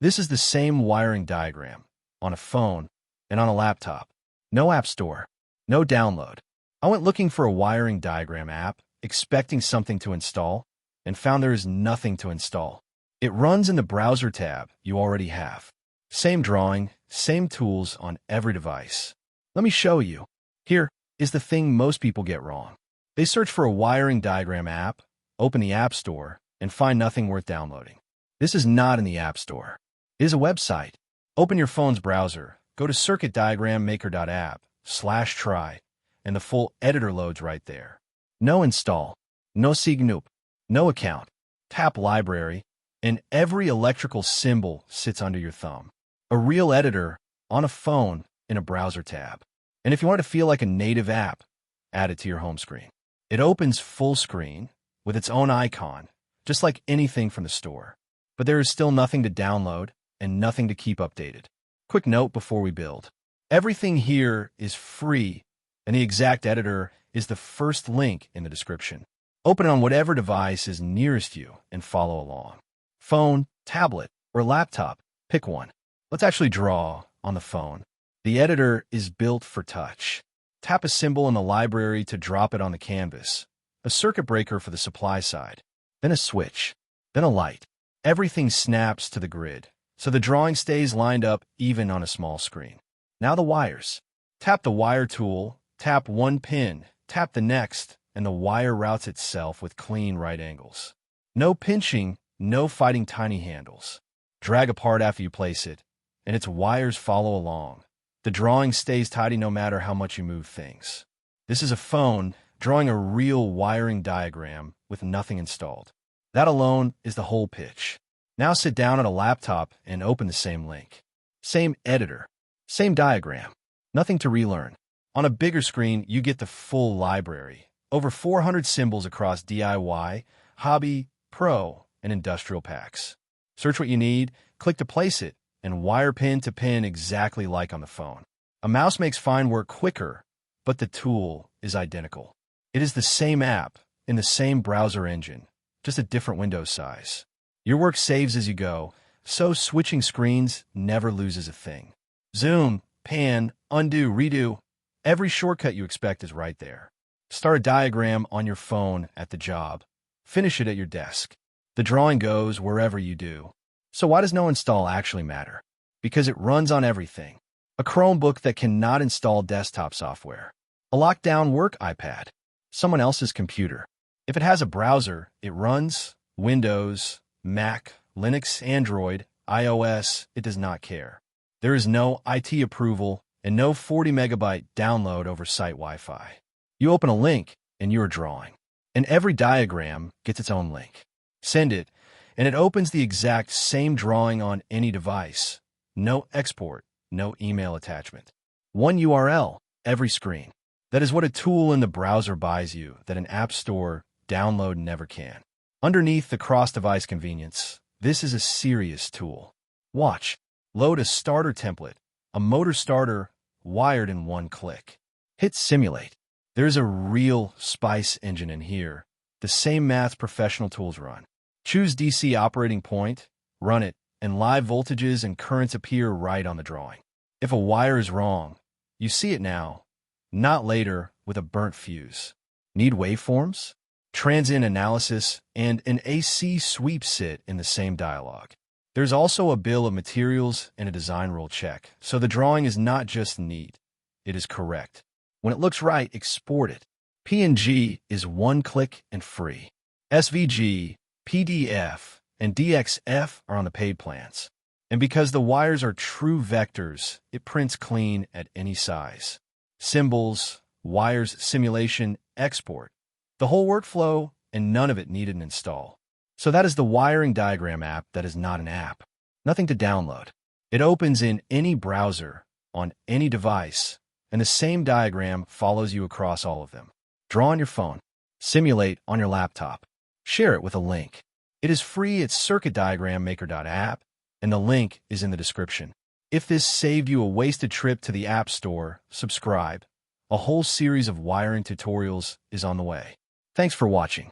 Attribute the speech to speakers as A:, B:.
A: This is the same wiring diagram on a phone and on a laptop. No app store, no download. I went looking for a wiring diagram app, expecting something to install, and found there is nothing to install. It runs in the browser tab you already have. Same drawing, same tools on every device. Let me show you. Here is the thing most people get wrong. They search for a wiring diagram app, open the App Store, and find nothing worth downloading. This is not in the App Store. It is a website. Open your phone's browser, go to CircuitDiagramMaker.app/try, and the full editor loads right there. No install, no signup, no account. Tap Library, and every electrical symbol sits under your thumb. A real editor on a phone in a browser tab. And if you want it to feel like a native app, add it to your home screen. It opens full screen with its own icon, just like anything from the store. But there is still nothing to download and nothing to keep updated. Quick note before we build. Everything here is free, and the exact editor is the first link in the description. Open it on whatever device is nearest you and follow along. Phone, tablet, or laptop, pick one. Let's actually draw on the phone. The editor is built for touch. Tap a symbol in the library to drop it on the canvas, a circuit breaker for the supply side, then a switch, then a light. Everything snaps to the grid, so the drawing stays lined up even on a small screen. Now the wires. Tap the wire tool, tap one pin, tap the next, and the wire routes itself with clean right angles. No pinching, no fighting tiny handles. Drag apart after you place it, and its wires follow along. The drawing stays tidy no matter how much you move things. This is a phone drawing a real wiring diagram with nothing installed. That alone is the whole pitch. Now sit down at a laptop and open the same link. Same editor, same diagram, nothing to relearn. On a bigger screen, you get the full library. Over 400 symbols across DIY, hobby, pro, and industrial packs. Search what you need, click to place it, and wire pin to pin exactly like on the phone. A mouse makes fine work quicker, but the tool is identical. It is the same app in the same browser engine, just a different window size. Your work saves as you go, so switching screens never loses a thing. Zoom, pan, undo, redo. Every shortcut you expect is right there. Start a diagram on your phone at the job. Finish it at your desk. The drawing goes wherever you do. So why does no install actually matter? Because it runs on everything. A Chromebook that cannot install desktop software. A locked-down work iPad. Someone else's computer. If it has a browser, it runs Windows, Mac, Linux, Android, iOS, it does not care. There is no IT approval and no 40 megabyte download over site Wi-Fi. You open a link and you are drawing. And every diagram gets its own link. Send it, and it opens the exact same drawing on any device. No export, no email attachment. One URL, every screen. That is what a tool in the browser buys you that an app store download never can. Underneath the cross-device convenience, this is a serious tool. Watch. Load a starter template, a motor starter wired in one click. Hit Simulate. There's a real spice engine in here, the same maths professional tools run. Choose DC operating point, run it, and live voltages and currents appear right on the drawing. If a wire is wrong, you see it now, not later with a burnt fuse. Need waveforms? Transient analysis and an AC sweep sit in the same dialog. There's also a bill of materials and a design rule check, so the drawing is not just neat, it is correct. When it looks right, export it. PNG is one click and free. SVG, PDF, and DXF are on the paid plans. And because the wires are true vectors, it prints clean at any size. Symbols, wires, simulation, export. The whole workflow, and none of it needed an install. So that is the wiring diagram app that is not an app. Nothing to download. It opens in any browser, on any device, and the same diagram follows you across all of them. Draw on your phone. Simulate on your laptop. Share it with a link. It is free at CircuitDiagramMaker.app, and the link is in the description. If this saved you a wasted trip to the App Store, subscribe. A whole series of wiring tutorials is on the way. Thanks for watching.